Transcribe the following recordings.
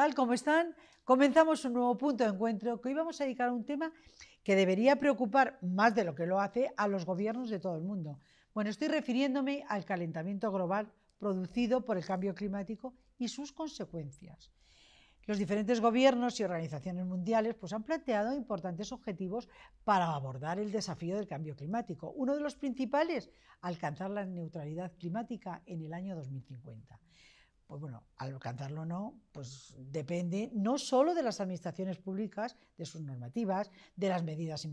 tal? ¿Cómo están? Comenzamos un nuevo punto de encuentro que hoy vamos a dedicar a un tema que debería preocupar más de lo que lo hace a los gobiernos de todo el mundo. Bueno, estoy refiriéndome al calentamiento global producido por el cambio climático y sus consecuencias. Los diferentes gobiernos y organizaciones mundiales han planteado importantes objetivos para abordar el desafío del cambio climático. Uno de los principales, alcanzar la neutralidad climática en el año 2050. Pues bueno, al alcanzarlo o no, pues depende no solo de las administraciones públicas, de sus normativas, de las medidas y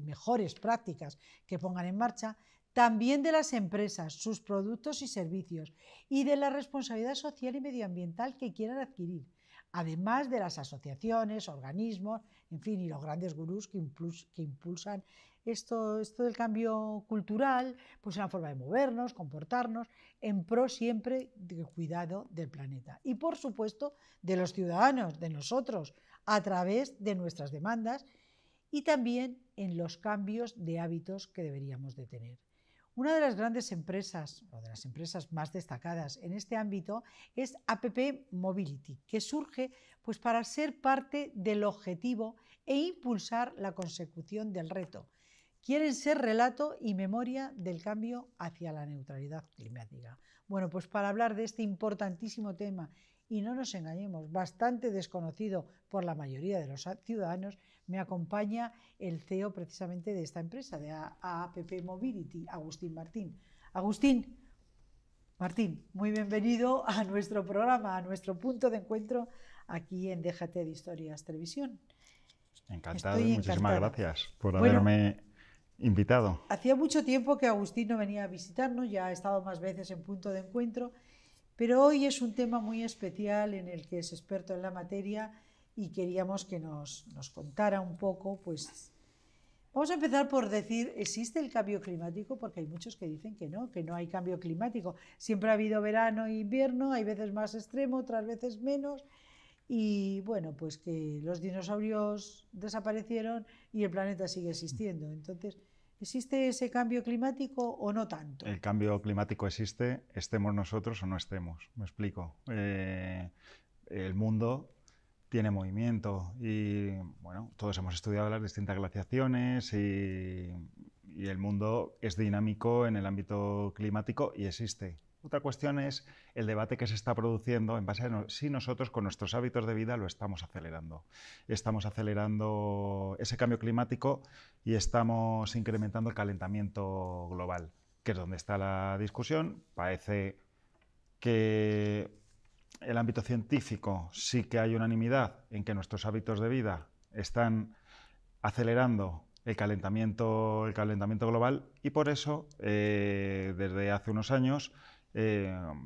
mejores prácticas que pongan en marcha, también de las empresas, sus productos y servicios y de la responsabilidad social y medioambiental que quieran adquirir, además de las asociaciones, organismos, en fin, y los grandes gurús que impulsan esto del cambio cultural, pues una forma de movernos, comportarnos, en pro siempre del cuidado del planeta. Y por supuesto de los ciudadanos, de nosotros, a través de nuestras demandas y también en los cambios de hábitos que deberíamos de tener. Una de las grandes empresas, o de las empresas más destacadas en este ámbito, es APP Mobility, que surge para ser parte del objetivo e impulsar la consecución del reto. Quieren ser relato y memoria del cambio hacia la neutralidad climática. Bueno, pues para hablar de este importantísimo tema, y no nos engañemos, bastante desconocido por la mayoría de los ciudadanos, me acompaña el CEO precisamente de esta empresa, de APP Mobility, Agustín Martín. Agustín Martín, muy bienvenido a nuestro programa, a nuestro punto de encuentro aquí en Déjate de Historias Televisión. Encantado y muchísimas gracias por Bueno, haberme invitado. Hacía mucho tiempo que Agustín no venía a visitarnos, ya ha estado más veces en punto de encuentro, pero hoy es un tema muy especial en el que es experto en la materia y queríamos que nos contara un poco, pues vamos a empezar por decir, ¿existe el cambio climático? Porque hay muchos que dicen que no hay cambio climático. Siempre ha habido verano e invierno, hay veces más extremo, otras veces menos, y bueno, pues que los dinosaurios desaparecieron y el planeta sigue existiendo. Entonces, ¿existe ese cambio climático o no tanto? El cambio climático existe, estemos nosotros o no estemos. Me explico. El mundo tiene movimiento y bueno, todos hemos estudiado las distintas glaciaciones y el mundo es dinámico en el ámbito climático y existe. Otra cuestión es el debate que se está produciendo en base a si nosotros con nuestros hábitos de vida lo estamos acelerando. Estamos acelerando ese cambio climático y estamos incrementando el calentamiento global, que es donde está la discusión. Parece que el ámbito científico sí que hay unanimidad en que nuestros hábitos de vida están acelerando el calentamiento global y por eso desde hace unos años,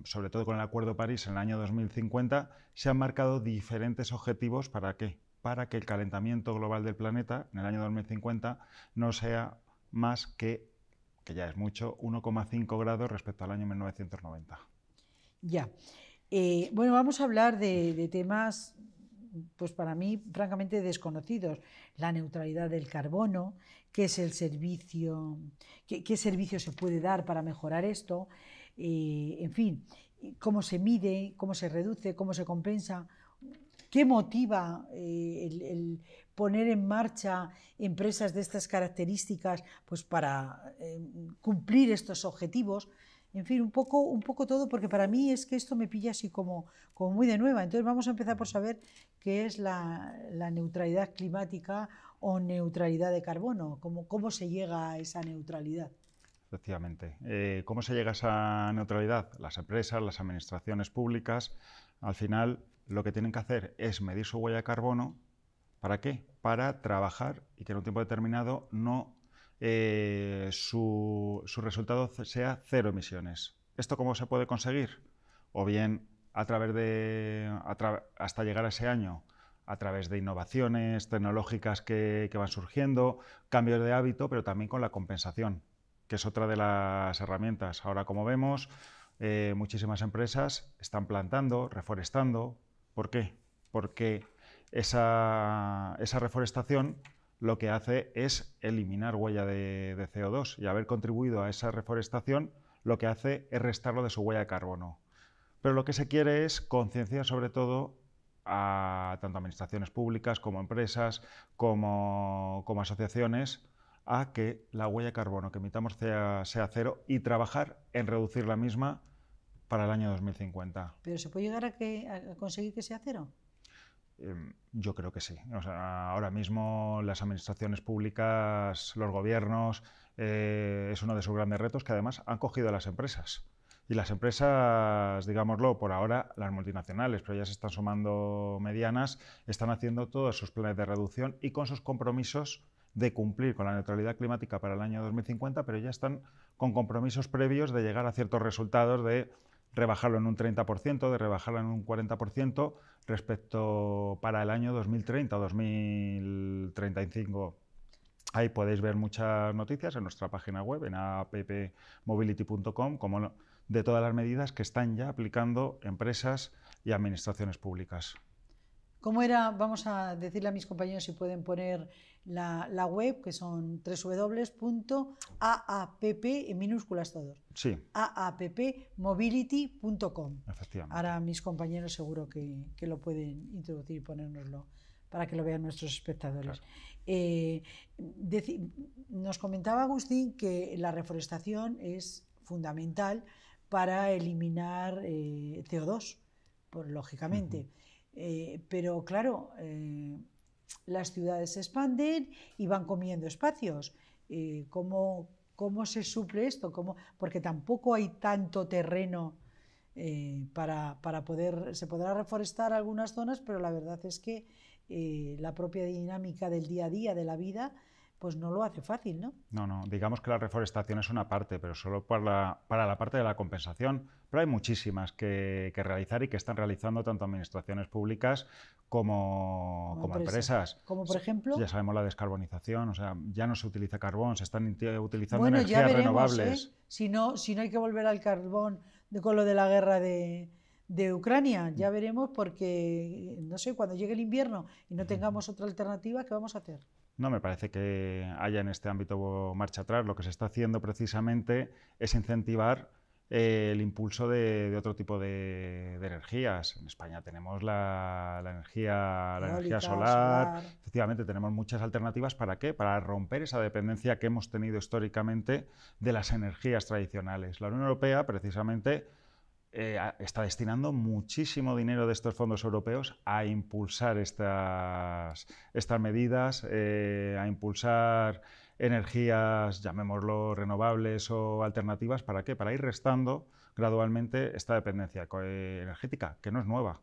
sobre todo con el Acuerdo de París en el año 2050, se han marcado diferentes objetivos. ¿Para qué? Para que el calentamiento global del planeta en el año 2050 no sea más que ya es mucho, 1,5 grados respecto al año 1990. Ya. Bueno, vamos a hablar de temas, pues para mí, francamente desconocidos. La neutralidad del carbono, qué es el servicio, qué servicio se puede dar para mejorar esto, en fin, cómo se mide, cómo se reduce, cómo se compensa, qué motiva el poner en marcha empresas de estas características pues para cumplir estos objetivos. En fin, un poco todo, porque para mí es que esto me pilla así como muy de nueva. Entonces vamos a empezar por saber qué es la neutralidad climática o neutralidad de carbono, cómo se llega a esa neutralidad. Efectivamente. ¿Cómo se llega a esa neutralidad? Las empresas, las administraciones públicas, al final lo que tienen que hacer es medir su huella de carbono. ¿Para qué? Para trabajar y que en un tiempo determinado su resultado sea cero emisiones. ¿Esto cómo se puede conseguir? O bien hasta llegar a ese año a través de innovaciones tecnológicas que van surgiendo, cambios de hábito, pero también con la compensación, que es otra de las herramientas. Ahora, como vemos, muchísimas empresas están plantando, reforestando. ¿Por qué? Porque esa reforestación lo que hace es eliminar huella de CO2 y haber contribuido a esa reforestación lo que hace es restarlo de su huella de carbono. Pero lo que se quiere es concienciar sobre todo a tanto administraciones públicas como empresas, como asociaciones, a que la huella de carbono que emitamos sea cero y trabajar en reducir la misma para el año 2050. ¿Pero se puede llegar a conseguir que sea cero? Yo creo que sí. O sea, ahora mismo las administraciones públicas, los gobiernos, es uno de sus grandes retos que además han cogido a las empresas. Y las empresas, digámoslo, por ahora las multinacionales, pero ya se están sumando medianas, están haciendo todos sus planes de reducción y con sus compromisos de cumplir con la neutralidad climática para el año 2050, pero ya están con compromisos previos de llegar a ciertos resultados, de rebajarlo en un 30%, de rebajarlo en un 40% respecto para el año 2030 o 2035. Ahí podéis ver muchas noticias en nuestra página web, en appmobility.com, como de todas las medidas que están ya aplicando empresas y administraciones públicas. ¿Cómo era? Vamos a decirle a mis compañeros si pueden poner la web, que son www.aapp, en minúsculas todos. Sí. aappmobility.com. Efectivamente. Ahora mis compañeros seguro que lo pueden introducir y ponérnoslo para que lo vean nuestros espectadores. Claro. Nos comentaba Agustín que la reforestación es fundamental para eliminar CO2, lógicamente. Pero claro, las ciudades se expanden y van comiendo espacios. ¿Cómo se suple esto? Porque tampoco hay tanto terreno para poder... Se podrá reforestar algunas zonas, pero la verdad es que la propia dinámica del día a día, de la vida, pues no lo hace fácil, ¿no? No, digamos que la reforestación es una parte, pero solo para la parte de la compensación. Pero hay muchísimas que realizar y que están realizando tanto administraciones públicas como empresas. Como por ejemplo... Ya sabemos la descarbonización, o sea, ya no se utiliza carbón, se están utilizando energías renovables. Si no hay que volver al carbón con lo de la guerra de Ucrania, ya veremos, porque, no sé, cuando llegue el invierno y no tengamos otra alternativa, ¿qué vamos a hacer? No me parece que haya en este ámbito marcha atrás. Lo que se está haciendo precisamente es incentivar el impulso de otro tipo de energías. En España tenemos la energía solar. Efectivamente, tenemos muchas alternativas. ¿Para qué? Para romper esa dependencia que hemos tenido históricamente de las energías tradicionales. La Unión Europea, precisamente, está destinando muchísimo dinero de estos fondos europeos a impulsar estas medidas, a impulsar energías, llamémoslo renovables o alternativas. ¿Para qué? Para ir restando gradualmente esta dependencia energética, que no es nueva.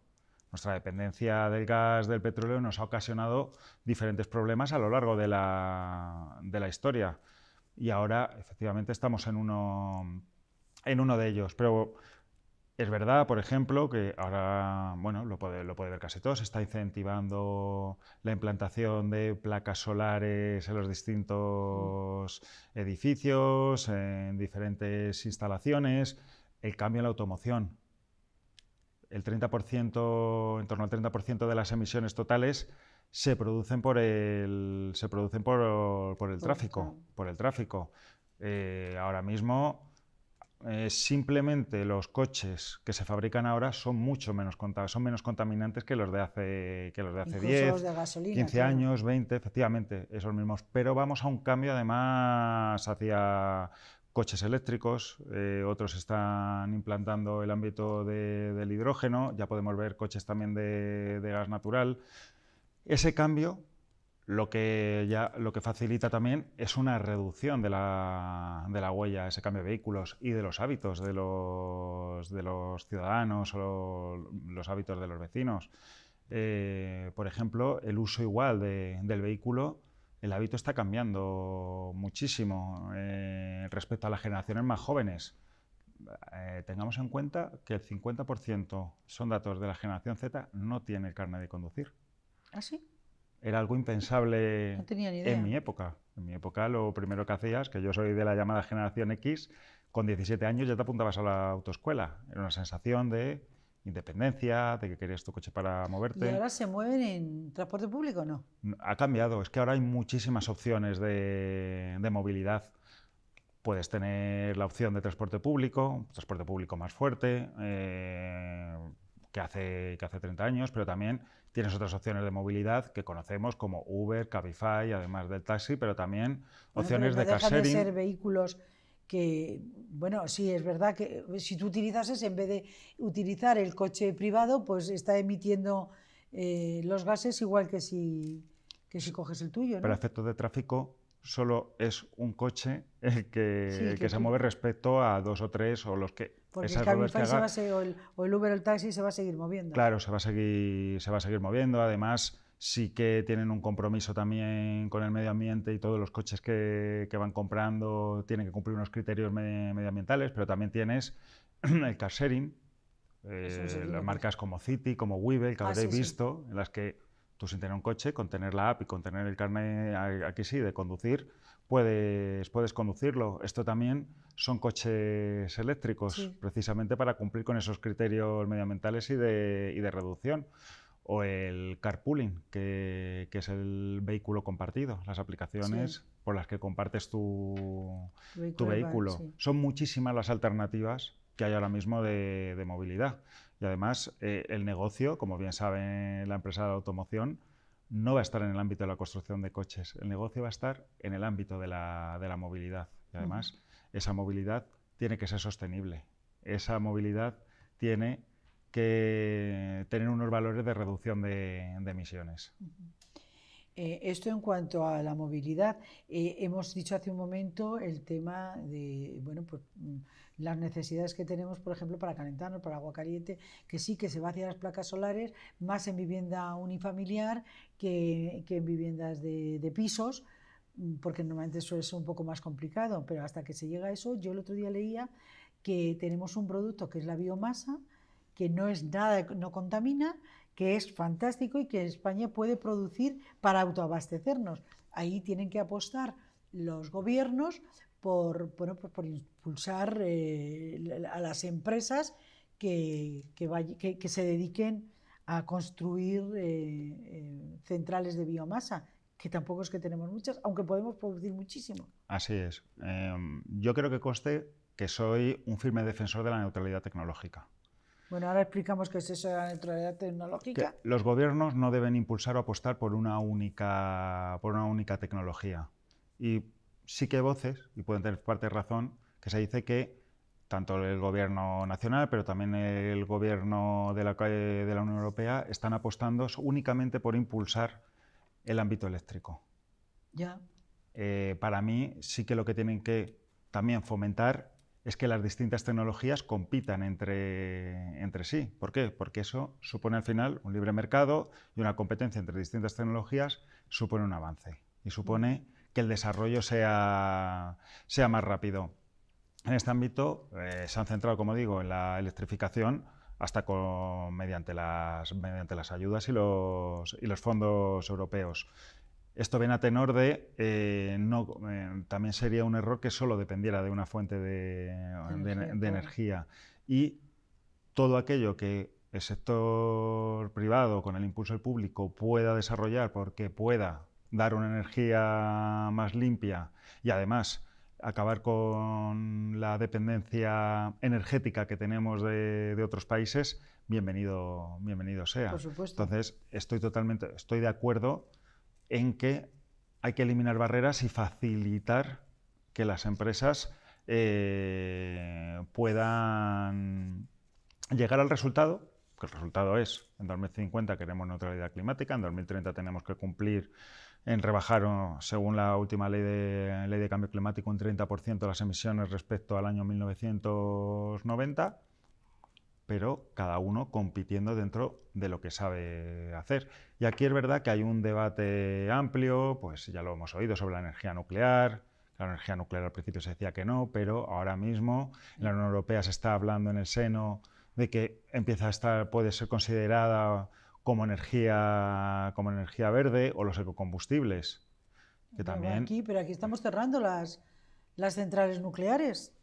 Nuestra dependencia del gas, del petróleo, nos ha ocasionado diferentes problemas a lo largo de la historia. Y ahora, efectivamente, estamos en uno de ellos. Pero es verdad, por ejemplo, que ahora, bueno, lo puede ver casi todo, se está incentivando la implantación de placas solares en los distintos edificios, en diferentes instalaciones, el cambio en la automoción. El 30%, en torno al 30% de las emisiones totales se producen por el tráfico. Ahora mismo, simplemente los coches que se fabrican ahora son menos contaminantes que los de hace 10, de gasolina, 15 años, 20, efectivamente, esos mismos. Pero vamos a un cambio además hacia coches eléctricos, otros están implantando el ámbito del hidrógeno, ya podemos ver coches también de gas natural. Ese cambio lo que facilita también es una reducción de la huella, ese cambio de vehículos y de los hábitos de los ciudadanos o los hábitos de los vecinos. Por ejemplo, el uso igual del vehículo, el hábito está cambiando muchísimo respecto a las generaciones más jóvenes. Tengamos en cuenta que el 50%, son datos de la generación Z, no tiene el carnet de conducir. ¿Ah, sí? Era algo impensable no tenía ni idea. En mi época. En mi época lo primero que hacías, que yo soy de la llamada generación X, con 17 años ya te apuntabas a la autoescuela. Era una sensación de independencia, de que querías tu coche para moverte. ¿Y ahora se mueven en transporte público o no? Ha cambiado, es que ahora hay muchísimas opciones de movilidad. Puedes tener la opción de transporte público más fuerte, que hace 30 años, pero también tienes otras opciones de movilidad que conocemos como Uber, Cabify, además del taxi, pero también Bueno, opciones pero de no car dejan de ser sharing. vehículos que, bueno, sí, es verdad que si tú utilizas ese, en vez de utilizar el coche privado, pues está emitiendo los gases igual que si coges el tuyo, Para ¿no? efectos de tráfico, solo es un coche Sí, el que que se tú, mueve respecto a dos o tres o los que porque el esas ruedas que Cabify haga. o el Uber o el taxi se va a seguir moviendo. Claro, se va a seguir moviendo. Además, sí que tienen un compromiso también con el medio ambiente y todos los coches que van comprando tienen que cumplir unos criterios medioambientales, pero también tienes el car sharing, Eso no sé las lo que es. marcas como City, como Webull, que Ah, habréis sí, sí. visto, en las que tú sin tener un coche, con tener la app y con tener el carnet aquí sí de conducir, puedes conducirlo. Esto también son coches eléctricos, Sí, precisamente para cumplir con esos criterios medioambientales y de reducción. O el carpooling, que es el vehículo compartido, las sí. aplicaciones por las que compartes Tu tu vehículo, vehículo. sí. Son muchísimas las alternativas que hay ahora mismo de movilidad. Y además, el negocio, como bien sabe la empresa de automoción, no va a estar en el ámbito de la construcción de coches. El negocio va a estar en el ámbito de la movilidad. Y Ujú. además, esa movilidad tiene que ser sostenible. Esa movilidad tiene que tener unos valores de reducción de emisiones. Esto en cuanto a la movilidad, hemos dicho hace un momento el tema de, bueno, pues las necesidades que tenemos, por ejemplo, para calentarnos, para agua caliente, que sí que se va hacia las placas solares, más en vivienda unifamiliar que en viviendas de pisos, porque normalmente suele ser un poco más complicado, pero hasta que se llega a eso, yo el otro día leía que tenemos un producto que es la biomasa, que no es nada, no contamina, que es fantástico y que España puede producir para autoabastecernos. Ahí tienen que apostar los gobiernos bueno, por impulsar a las empresas que se dediquen a construir centrales de biomasa, que tampoco es que tenemos muchas, aunque podemos producir muchísimo. Así es. Yo creo que conste que soy un firme defensor de la neutralidad tecnológica. Bueno, ahora explicamos qué es eso de la neutralidad Que tecnológica. los gobiernos no deben impulsar o apostar por una única tecnología. Y sí que hay voces, y pueden tener parte de razón, que se dice que tanto el gobierno nacional, pero también el gobierno de la Unión Europea están apostando únicamente por impulsar el ámbito eléctrico. Ya. Para mí sí que lo que tienen que también fomentar es que las distintas tecnologías compitan entre sí. ¿Por qué? Porque eso supone al final un libre mercado y una competencia entre distintas tecnologías supone un avance y supone que el desarrollo sea más rápido. En este ámbito se han centrado, como digo, en la electrificación hasta mediante las ayudas y los fondos europeos. Esto viene a tenor de, también sería un error que solo dependiera de una fuente Energía, de claro. energía. Y todo aquello que el sector privado, con el impulso del público, pueda desarrollar porque pueda dar una energía más limpia y además acabar con la dependencia energética que tenemos de otros países, bienvenido Por sea. supuesto. Entonces, estoy de acuerdo en que hay que eliminar barreras y facilitar que las empresas puedan llegar al resultado, que el resultado es, en 2050 queremos neutralidad climática, en 2030 tenemos que cumplir en rebajar, según la última ley de cambio climático, un 30% las emisiones respecto al año 1990, pero cada uno compitiendo dentro de lo que sabe hacer. Y aquí es verdad que hay un debate amplio, pues ya lo hemos oído, sobre la energía nuclear. La energía nuclear al principio se decía que no, pero ahora mismo en la Unión Europea se está hablando en el seno de que puede ser considerada como energía verde, o los ecocombustibles, que también. Pero aquí estamos cerrando las centrales nucleares.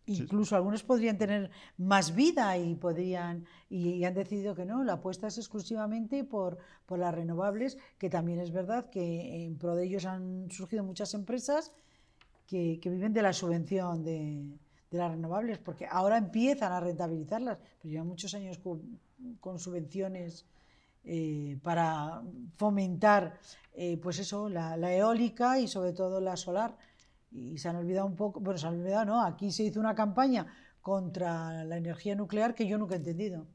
Sí, Incluso algunos podrían tener más vida y han decidido que no, la apuesta es exclusivamente por las renovables, que también es verdad que en pro de ellos han surgido muchas empresas que viven de la subvención de las renovables, porque ahora empiezan a rentabilizarlas, pero llevan muchos años con subvenciones para fomentar pues eso, la eólica y sobre todo la solar. Y se han olvidado un poco, bueno, se han olvidado, no, aquí se hizo una campaña contra la energía nuclear que yo nunca he entendido.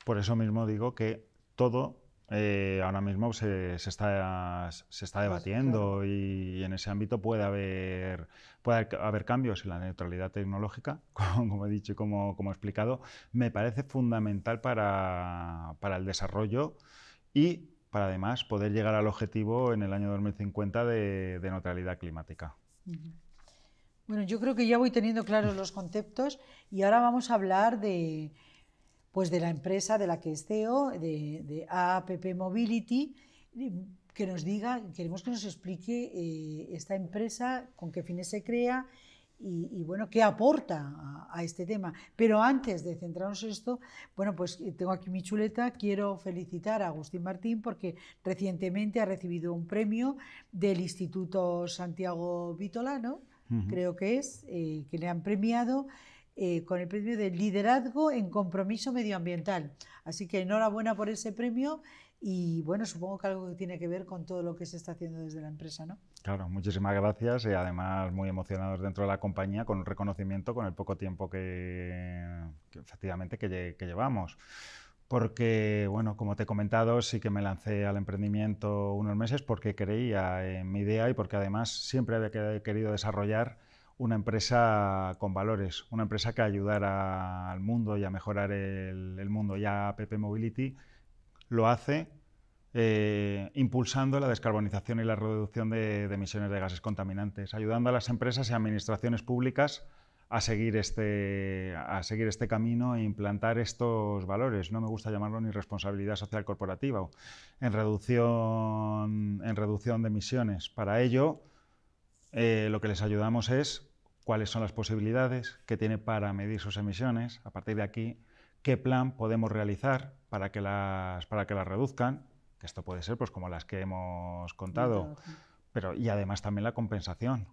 Por eso mismo digo que todo ahora mismo se está debatiendo, Claro. y en ese ámbito puede haber cambios en la neutralidad tecnológica, como he dicho y como he explicado. Me parece fundamental para el desarrollo y para además poder llegar al objetivo en el año 2050 de neutralidad climática. Bueno, yo creo que ya voy teniendo claros los conceptos y ahora vamos a hablar pues de la empresa de la que es CEO, de APP Mobility, que nos diga, queremos que nos explique esta empresa, con qué fines se crea y bueno, qué aporta a este tema. Pero antes de centrarnos en esto, bueno, pues tengo aquí mi chuleta, quiero felicitar a Agustín Martín porque recientemente ha recibido un premio del Instituto Santiago Vitolano, creo que es, que le han premiado con el premio de liderazgo en compromiso medioambiental. Así que enhorabuena por ese premio y bueno, supongo que algo que tiene que ver con todo lo que se está haciendo desde la empresa, ¿no? Claro, muchísimas gracias y además muy emocionados dentro de la compañía con un reconocimiento con el poco tiempo que efectivamente que llevamos. Porque, bueno, como te he comentado, sí que me lancé al emprendimiento unos meses porque creía en mi idea y porque además siempre había querido desarrollar una empresa con valores, una empresa que ayudara al mundo y a mejorar el mundo. Ya APP Mobility lo hace impulsando la descarbonización y la reducción de emisiones de gases contaminantes, ayudando a las empresas y administraciones públicas a seguir este camino e implantar estos valores. No me gusta llamarlo ni responsabilidad social corporativa, en reducción de emisiones. Para ello, lo que les ayudamos es cuáles son las posibilidades que tiene para medir sus emisiones. A partir de aquí, qué plan podemos realizar para que las reduzcan, que esto puede ser pues como las que hemos contado, pero y además también la compensación.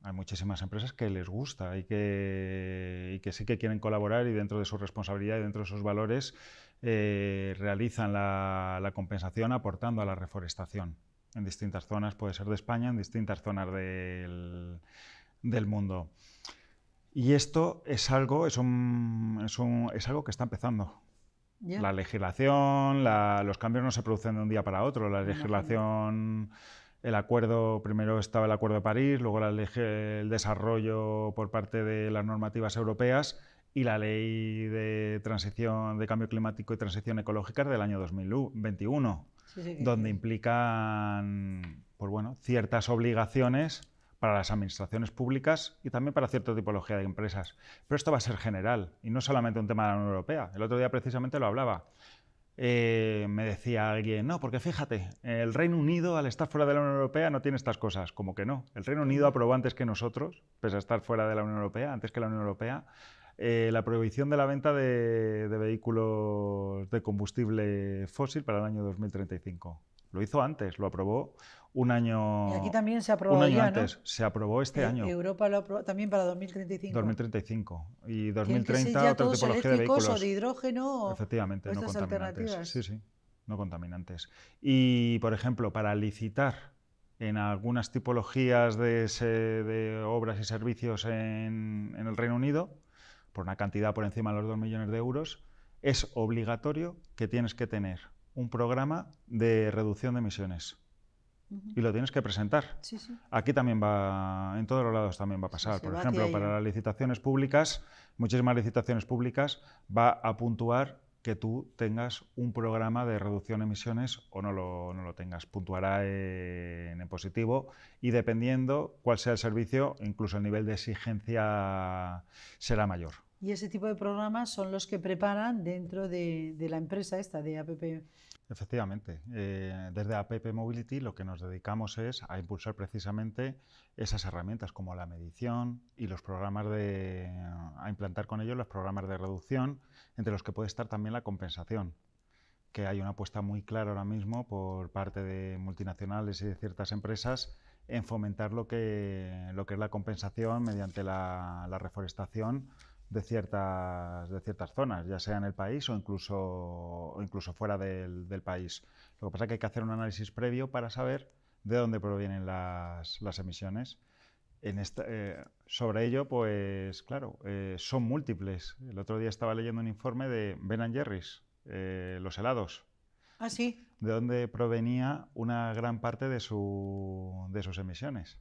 Hay muchísimas empresas que les gusta y que sí que quieren colaborar y dentro de su responsabilidad y dentro de sus valores realizan la compensación aportando a la reforestación en distintas zonas, puede ser de España, en distintas zonas del mundo. Y esto es algo, es algo que está empezando. Yeah. La legislación, los cambios no se producen de un día para otro. La legislación, el acuerdo, primero estaba el Acuerdo de París, luego el desarrollo por parte de las normativas europeas y la Ley de Transición de Cambio Climático y Transición Ecológica del año 2021, donde implican pues bueno, ciertas obligaciones para las administraciones públicas y también para cierta tipología de empresas. Pero esto va a ser general y no solamente un tema de la Unión Europea. El otro día precisamente lo hablaba. Me decía alguien, no, porque fíjate, el Reino Unido al estar fuera de la Unión Europea no tiene estas cosas. Como que no. El Reino Unido aprobó antes que nosotros, pese a estar fuera de la Unión Europea, antes que la Unión Europea, la prohibición de la venta de vehículos de combustible fósil para el año 2035. Lo hizo antes, lo aprobó un año. Y aquí también se aprobó un año ya, antes, ¿no? Se aprobó este año. Europa lo aprobó también para 2035. 2035. Y 2030 otra tipología de vehículos. O de hidrógeno. Efectivamente, o no contaminantes. Alternativas. Sí, sí, no contaminantes. Y, por ejemplo, para licitar en algunas tipologías de obras y servicios en el Reino Unido, por una cantidad por encima de los 2 millones de euros, es obligatorio que tienes que tener un programa de reducción de emisiones. Y lo tienes que presentar. Sí, sí. Aquí también va, en todos los lados también va a pasar. Sí, por ejemplo, para las licitaciones públicas, muchísimas licitaciones públicas, va a puntuar que tú tengas un programa de reducción de emisiones o no lo tengas. Puntuará en positivo y dependiendo cuál sea el servicio, incluso el nivel de exigencia será mayor. Y ese tipo de programas son los que preparan dentro de la empresa esta, de APP. Efectivamente. Desde APP Mobility lo que nos dedicamos es a impulsar precisamente esas herramientas como la medición y los programas a implantar con ellos los programas de reducción, entre los que puede estar también la compensación, que hay una apuesta muy clara ahora mismo por parte de multinacionales y de ciertas empresas en fomentar lo que es la compensación mediante la reforestación de ciertas zonas, ya sea en el país o incluso fuera del país. Lo que pasa es que hay que hacer un análisis previo para saber de dónde provienen las emisiones. Sobre ello, pues claro, son múltiples. El otro día estaba leyendo un informe de Ben & Jerry's, los helados. Ah, sí. De dónde provenía una gran parte de sus emisiones.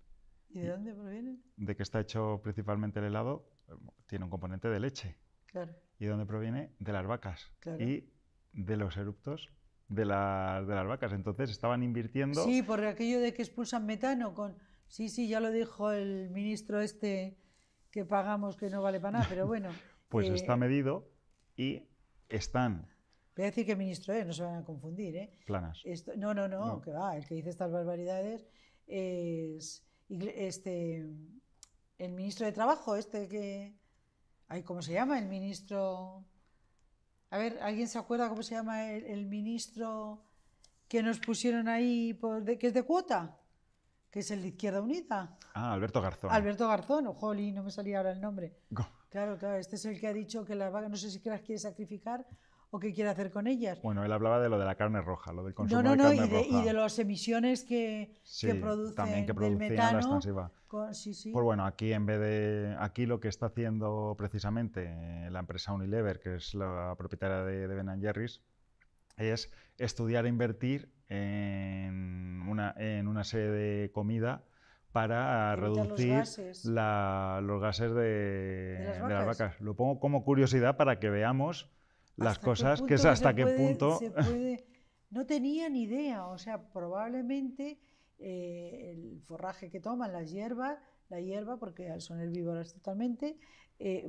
¿Y de dónde provienen? De que está hecho principalmente el helado, tiene un componente de leche. Claro. ¿Y de dónde proviene? De las vacas. Claro. Y de los eructos de las vacas. Entonces estaban invirtiendo... Sí, por aquello de que expulsan metano con... Sí, ya lo dijo el ministro este que pagamos que no vale para nada, pero bueno. Pues está medido y están... Voy a decir que ministro es, no se van a confundir, ¿eh? Planas. No, que va, el que dice estas barbaridades es el ministro de Trabajo, ¿cómo se llama? El ministro... A ver, ¿alguien se acuerda cómo se llama el ministro que nos pusieron ahí, que es de cuota? Que es el de Izquierda Unida. Ah, Alberto Garzón. Alberto Garzón, jolín, no me salía ahora el nombre. Claro, este es el que ha dicho que las vacas, no sé si las quiere sacrificar o qué quiere hacer con ellas. Bueno, él hablaba de lo de la carne roja, lo del consumo de carne roja. Y de las emisiones que producen también que del metano. La extensiva. Sí. Pues bueno, aquí aquí lo que está haciendo precisamente la empresa Unilever, que es la propietaria de Ben & Jerry's, es estudiar e invertir en una serie de comida para reducir los gases de las vacas. Lo pongo como curiosidad para que veamos las cosas, que es hasta qué punto... No tenía ni idea, o sea, probablemente el forraje que toman, la hierba, porque son herbívoras totalmente,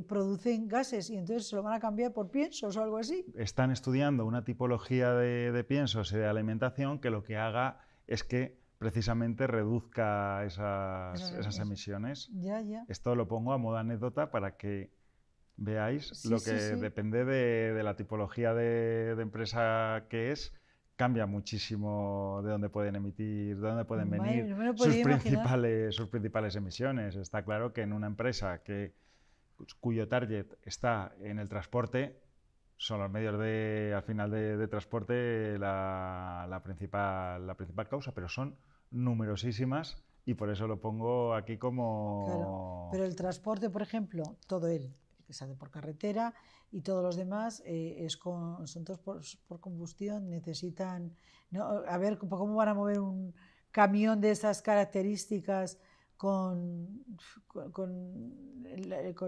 producen gases y entonces se lo van a cambiar por piensos o algo así. Están estudiando una tipología de piensos y de alimentación que lo que haga es que precisamente reduzca esas emisiones. Ya. Esto lo pongo a modo anécdota para que veáis lo que depende de la tipología de empresa que es, cambia muchísimo de dónde pueden emitir, de dónde pueden venir sus principales emisiones. Está claro que en una empresa cuyo target está en el transporte, son los medios al final de transporte la principal causa, pero son numerosísimas y por eso lo pongo aquí como... Claro, pero el transporte, por ejemplo, todo él, que se hace por carretera y todos los demás son todos por combustión, necesitan... ¿no? A ver, ¿cómo van a mover un camión de esas características con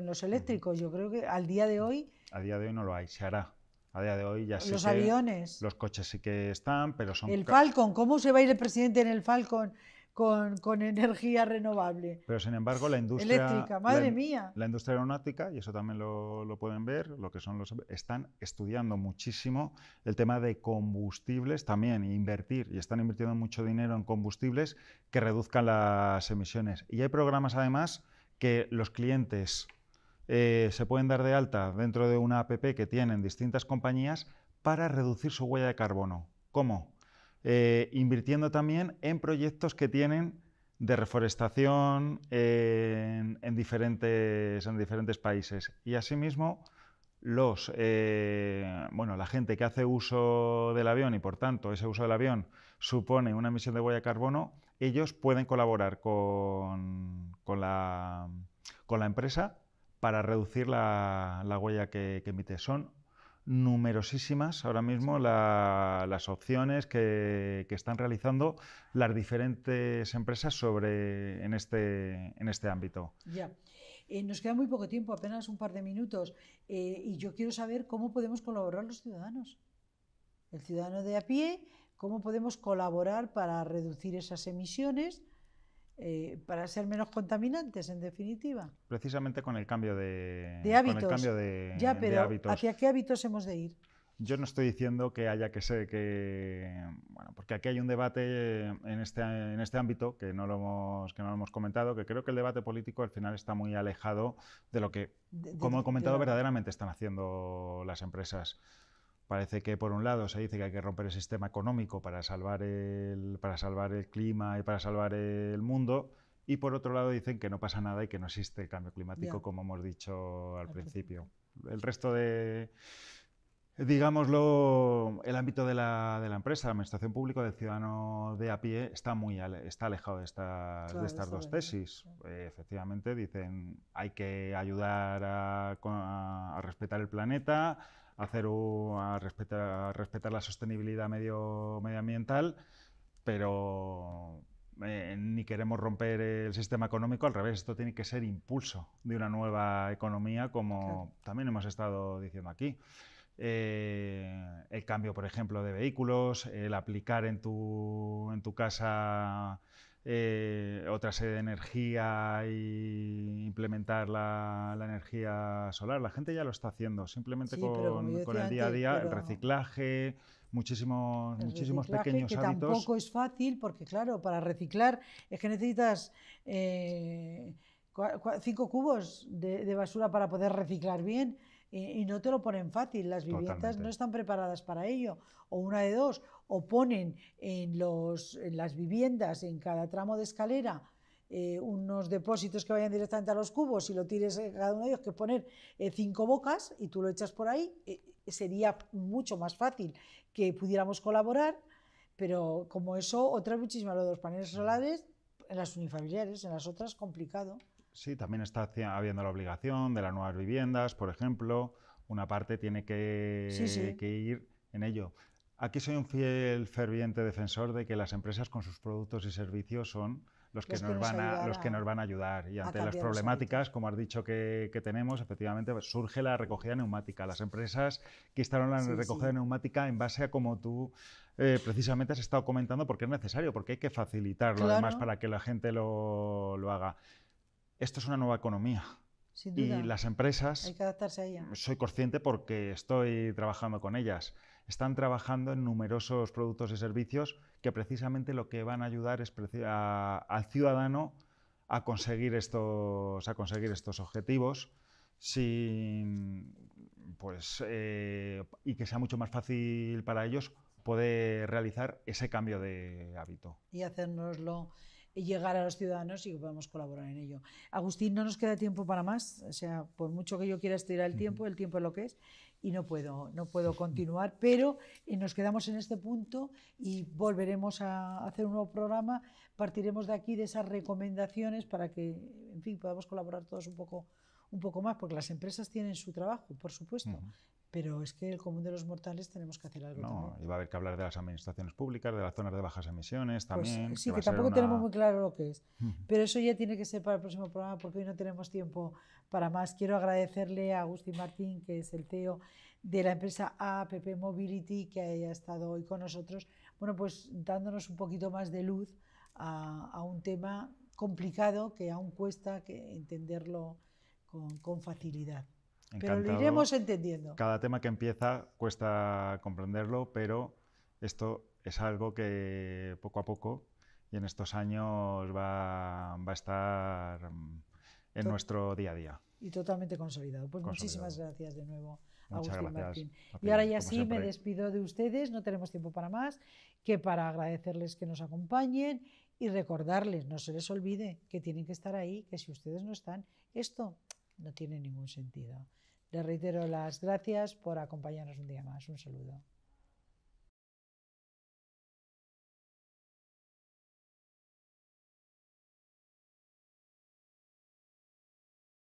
los eléctricos? Yo creo que al día de hoy... A día de hoy no lo hay, se hará. A día de hoy ya sí. Los aviones. Los coches sí que están, pero son... El Falcon, ¿cómo se va a ir el presidente en el Falcon con energía renovable? Pero sin embargo la industria... Eléctrica, madre mía. La industria aeronáutica, y eso también lo pueden ver, lo que son están estudiando muchísimo el tema de combustibles también, y están invirtiendo mucho dinero en combustibles que reduzcan las emisiones. Y hay programas además que los clientes... se pueden dar de alta dentro de una app que tienen distintas compañías para reducir su huella de carbono. ¿Cómo? Invirtiendo también en proyectos que tienen de reforestación en diferentes países. Y asimismo, la gente que hace uso del avión y por tanto ese uso del avión supone una emisión de huella de carbono, ellos pueden colaborar con la empresa para reducir la huella que emite. Son numerosísimas ahora mismo las opciones que están realizando las diferentes empresas en este ámbito. Ya. Nos queda muy poco tiempo, apenas un par de minutos, y yo quiero saber cómo podemos colaborar los ciudadanos. El ciudadano de a pie, cómo podemos colaborar para reducir esas emisiones, para ser menos contaminantes, en definitiva. Precisamente con el cambio de hábitos. Con el cambio de hábitos. ¿Hacia qué hábitos hemos de ir? Yo no estoy diciendo que haya que ser porque aquí hay un debate en este ámbito que no lo hemos comentado, que creo que el debate político al final está muy alejado de lo que, como he comentado, verdaderamente están haciendo las empresas. Parece que por un lado se dice que hay que romper el sistema económico para salvar el clima y para salvar el mundo, y por otro lado dicen que no pasa nada y que no existe el cambio climático, Ya. como hemos dicho al Al principio. El resto de, digámoslo, el ámbito de la empresa, la administración pública, del ciudadano de a pie, está está alejado de Claro, estas está dos bien. tesis. Efectivamente, dicen hay que ayudar a respetar el planeta, a respetar la sostenibilidad medioambiental, pero ni queremos romper el sistema económico, al revés, esto tiene que ser impulso de una nueva economía, como también hemos estado diciendo aquí. El cambio, por ejemplo, de vehículos, el aplicar en tu casa otra serie de energía y implementar la energía solar. La gente ya lo está haciendo, simplemente Sí, pero como yo con decía el día a antes, día, el pero reciclaje, el muchísimos reciclaje, pequeños que hábitos. tampoco es fácil, porque claro, para reciclar es que necesitas 5 cubos de basura para poder reciclar bien y no te lo ponen fácil. Las viviendas no Totalmente. están preparadas para ello. O una de dos, o ponen en las viviendas, en cada tramo de escalera, unos depósitos que vayan directamente a los cubos y lo tires cada uno de ellos, que poner 5 bocas y tú lo echas por ahí, sería mucho más fácil que pudiéramos colaborar, pero como eso, otras muchísimas, lo de los paneles solares, en las unifamiliares, en las otras complicado. Sí, también está habiendo la obligación de las nuevas viviendas, por ejemplo. Una parte tiene Sí, sí, que ir en ello. Aquí soy un fiel ferviente defensor de que las empresas con sus productos y servicios son los que nos los que nos ayudará van a ayudar. Y a ante las cambiar los problemáticas, hábitos. como has dicho que tenemos, efectivamente pues, surge la recogida neumática. Las empresas que instalan la Sí, recogida sí, neumática en base a como tú precisamente has estado comentando, porque es necesario, porque hay que facilitarlo además claro, para que la gente lo haga. Esto es una nueva economía sin y duda, las hay empresas, que adaptarse a ella. soy consciente porque estoy trabajando con ellas, están trabajando en numerosos productos y servicios que precisamente lo que van a ayudar es al ciudadano a conseguir estos objetivos sin, y que sea mucho más fácil para ellos poder realizar ese cambio de hábito. Y hacérnoslo llegar a los ciudadanos y que podamos colaborar en ello. Agustín, no nos queda tiempo para más, o sea, por mucho que yo quiera estirar el tiempo es lo que es y no puedo continuar, pero nos quedamos en este punto y volveremos a hacer un nuevo programa, partiremos de aquí de esas recomendaciones para que, en fin, podamos colaborar todos un poco más, porque las empresas tienen su trabajo, por supuesto, pero es que el común de los mortales tenemos que hacer algo también. No, y va a haber que hablar de las administraciones públicas, de las zonas de bajas emisiones Pues también, que sí, va que a ser tampoco tenemos una... muy claro lo que es, pero eso ya tiene que ser para el próximo programa porque hoy no tenemos tiempo para más. Quiero agradecerle a Agustín Martín, que es el CEO de la empresa APP Mobility, que haya estado hoy con nosotros, bueno, pues dándonos un poquito más de luz a un tema complicado que aún cuesta que entenderlo con facilidad. Pero lo iremos Encantado. entendiendo. Cada tema que empieza cuesta comprenderlo, pero esto es algo que poco a poco y en estos años va a estar en Tot- nuestro día a día, y totalmente consolidado. Pues muchísimas consolidado. gracias de nuevo, Muchas Agustín gracias Martín. a Y ti, ahora ya como sí me siempre. despido de ustedes, no tenemos tiempo para más, que para agradecerles que nos acompañen y recordarles, no se les olvide que tienen que estar ahí, que si ustedes no están, esto no tiene ningún sentido. Les reitero las gracias por acompañarnos un día más. Un saludo.